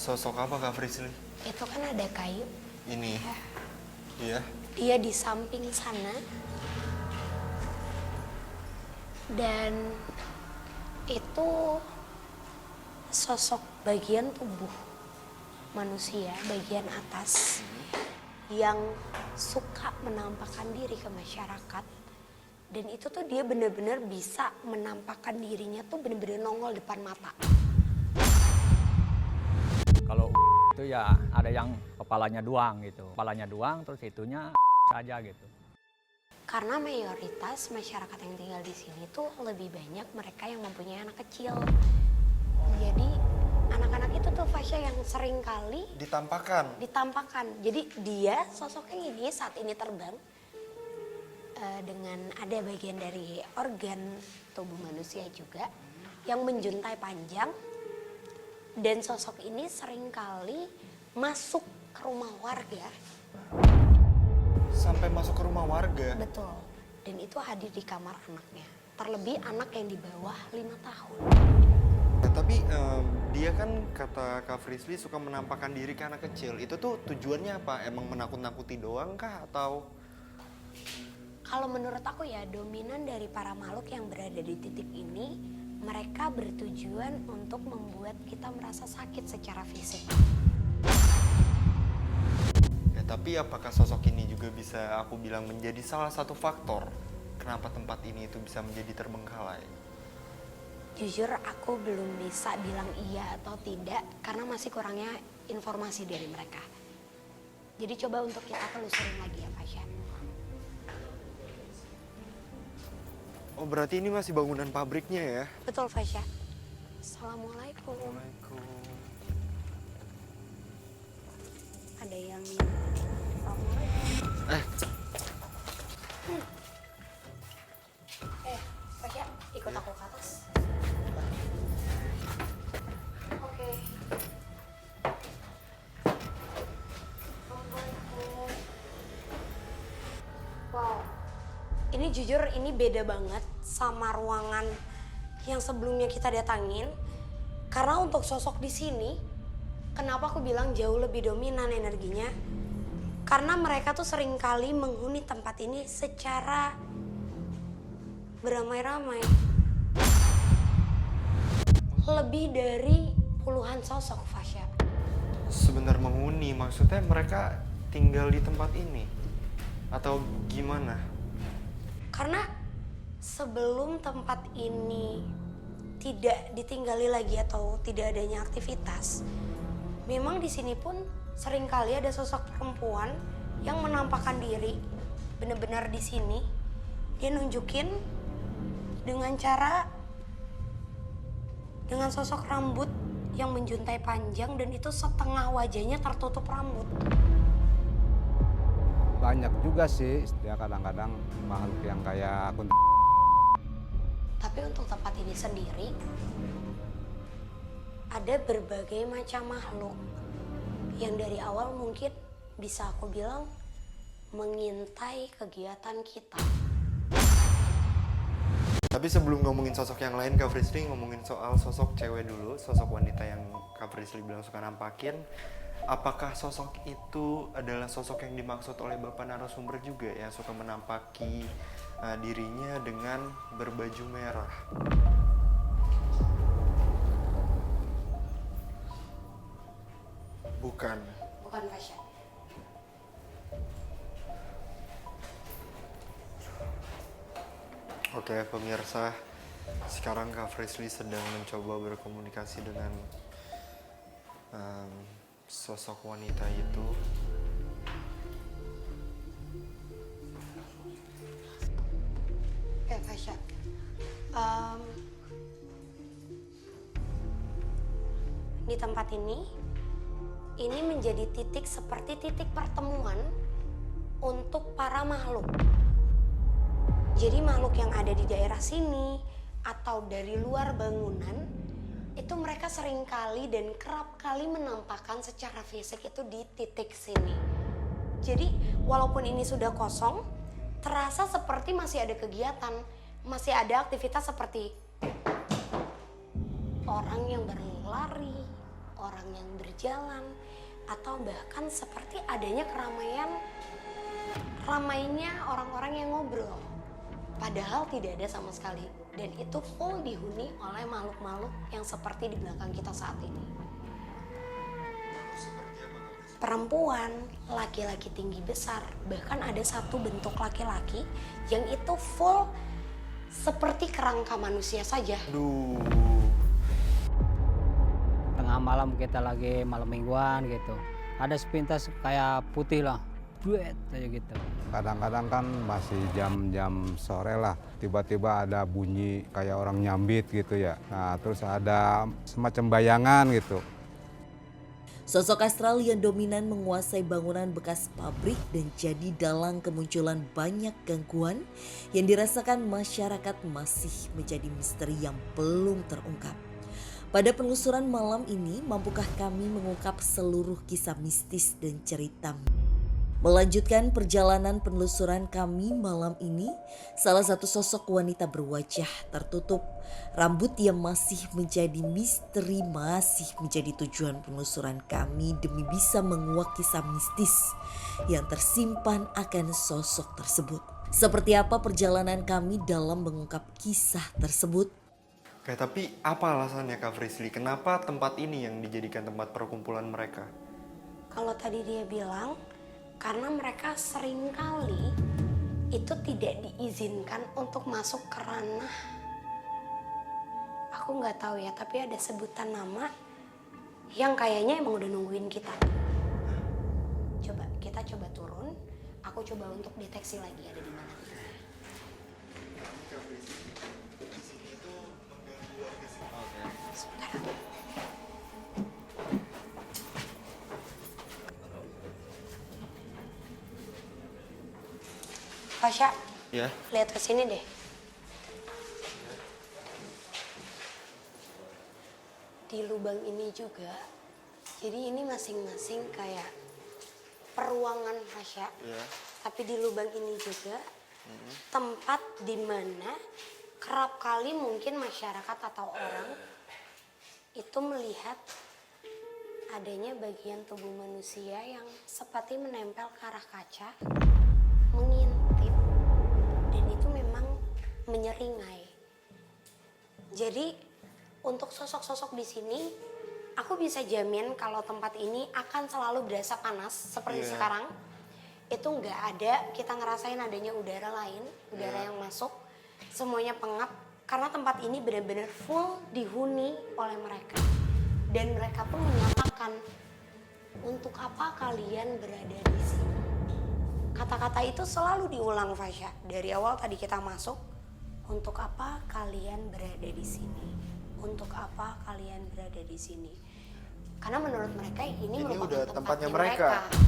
Sosok apa Kak Frisly? Itu kan ada kayu. Ini. Ya. Iya. Dia di samping sana. Dan itu sosok bagian tubuh manusia, bagian atas yang suka menampakkan diri ke masyarakat. Dan itu tuh dia benar-benar bisa menampakkan dirinya tuh benar-benar nongol depan mata. Kalau itu ya ada yang kepalanya doang gitu. Kepalanya doang terus itunya saja gitu. Karena mayoritas masyarakat yang tinggal di sini tuh lebih banyak mereka yang mempunyai anak kecil. Jadi anak-anak itu tuh Fasya yang sering kali ditampakkan. Jadi dia sosoknya ini saat ini terbang dengan ada bagian dari organ tubuh manusia juga yang menjuntai panjang. Dan sosok ini seringkali masuk ke rumah warga. Sampai masuk ke rumah warga? Betul. Dan itu hadir di kamar anaknya. Terlebih anak yang di bawah 5 tahun. Ya, tapi dia kan kata Kak Frisly suka menampakkan diri ke anak kecil. Itu tuh tujuannya apa? Emang menakut-nakuti doang kah atau? Kalau menurut aku ya dominan dari para makhluk yang berada di titik ini, mereka bertujuan untuk membuat kita merasa sakit secara fisik. Ya, tapi apakah sosok ini juga bisa aku bilang menjadi salah satu faktor kenapa tempat ini itu bisa menjadi terbengkalai? Jujur aku belum bisa bilang iya atau tidak karena masih kurangnya informasi dari mereka. Jadi coba untuk kita telusurin lagi ya Fasya. Oh berarti ini masih bangunan pabriknya ya? Betul Fasya. Assalamualaikum. Assalamualaikum. Ada yang Assalamualaikum. Fasya ikut aku ke atas. Oke. Assalamualaikum. Wow. Ini jujur ini beda banget sama ruangan yang sebelumnya kita datangin. Karena untuk sosok di sini, kenapa aku bilang jauh lebih dominan energinya? Karena mereka tuh seringkali menghuni tempat ini secara beramai-ramai. Lebih dari puluhan sosok, Fasya. Sebentar menghuni, maksudnya mereka tinggal di tempat ini? Atau gimana? Karena sebelum tempat ini tidak ditinggali lagi atau tidak adanya aktivitas, memang di sini pun seringkali ada sosok perempuan yang menampakkan diri benar-benar di sini. Dia nunjukin dengan sosok rambut yang menjuntai panjang dan itu setengah wajahnya tertutup rambut. Banyak juga sih, ya kadang-kadang makhluk yang kayak kunti. Tapi untuk tempat ini sendiri, ada berbagai macam makhluk yang dari awal mungkin bisa aku bilang mengintai kegiatan kita. Tapi sebelum ngomongin sosok yang lain, Kak Frisly ngomongin soal sosok cewek dulu, sosok wanita yang Kak Frisly bilang suka nampakin. Apakah sosok itu adalah sosok yang dimaksud oleh Bapak narasumber juga yang suka menampaki dirinya dengan berbaju merah? Bukan. Bukan Fasya. Oke pemirsa, sekarang Kak Frisly sedang mencoba berkomunikasi dengan sosok wanita itu. Oke Fasya, di tempat ini menjadi titik seperti titik pertemuan untuk para makhluk. Jadi makhluk yang ada di daerah sini atau dari luar bangunan itu mereka sering kali dan kerap kali menampakkan secara fisik itu di titik sini. Jadi walaupun ini sudah kosong, terasa seperti masih ada kegiatan, masih ada aktivitas seperti orang yang berlari, orang yang berjalan, atau bahkan seperti adanya ramainya orang-orang yang ngobrol. Padahal tidak ada sama sekali. Dan itu full dihuni oleh makhluk-makhluk yang seperti di belakang kita saat ini. Perempuan, laki-laki tinggi besar, bahkan ada satu bentuk laki-laki yang itu full seperti kerangka manusia saja. Aduh. Tengah malam kita lagi malam mingguan gitu. Ada sepintas kayak putih lah, duet aja gitu. Kadang-kadang kan masih jam-jam sore lah, tiba-tiba ada bunyi kayak orang nyambit gitu ya. Nah terus ada semacam bayangan gitu. Sosok astral yang dominan menguasai bangunan bekas pabrik dan jadi dalang kemunculan banyak gangguan yang dirasakan masyarakat masih menjadi misteri yang belum terungkap. Pada penelusuran malam ini, mampukah kami mengungkap seluruh kisah mistis dan cerita? Melanjutkan perjalanan penelusuran kami malam ini, salah satu sosok wanita berwajah tertutup, rambut yang masih menjadi misteri masih menjadi tujuan penelusuran kami demi bisa menguak kisah mistis yang tersimpan akan sosok tersebut. Seperti apa perjalanan kami dalam mengungkap kisah tersebut? Oke, tapi apa alasannya Kak Frisly? Kenapa tempat ini yang dijadikan tempat perkumpulan mereka? Kalau tadi dia bilang, karena mereka seringkali itu tidak diizinkan untuk masuk ke ranah, aku nggak tahu ya, tapi ada sebutan nama yang kayaknya emang udah nungguin kita. Coba kita coba turun, aku coba untuk deteksi lagi ada di mana. Sebentar. Fasya, Ya. lihat ke sini deh. Di lubang ini juga, jadi ini masing-masing kayak peruangan Fasya. Ya. Tapi di lubang ini juga tempat di mana kerap kali mungkin masyarakat atau orang itu melihat adanya bagian tubuh manusia yang seperti menempel ke arah kaca, mengintip, dan itu memang menyeringai. Jadi untuk sosok-sosok di sini, aku bisa jamin kalau tempat ini akan selalu berasa panas seperti Iya. sekarang. Itu nggak ada kita ngerasain adanya udara lain, udara yang masuk, semuanya pengap karena tempat ini benar-benar full dihuni oleh mereka. Dan mereka pun menyatakan, untuk apa kalian berada di sini? Kata-kata itu selalu diulang Fasya. Dari awal tadi kita masuk, untuk apa kalian berada di sini? Untuk apa kalian berada di sini? Karena menurut mereka ini merupakan udah tempatnya mereka. mereka.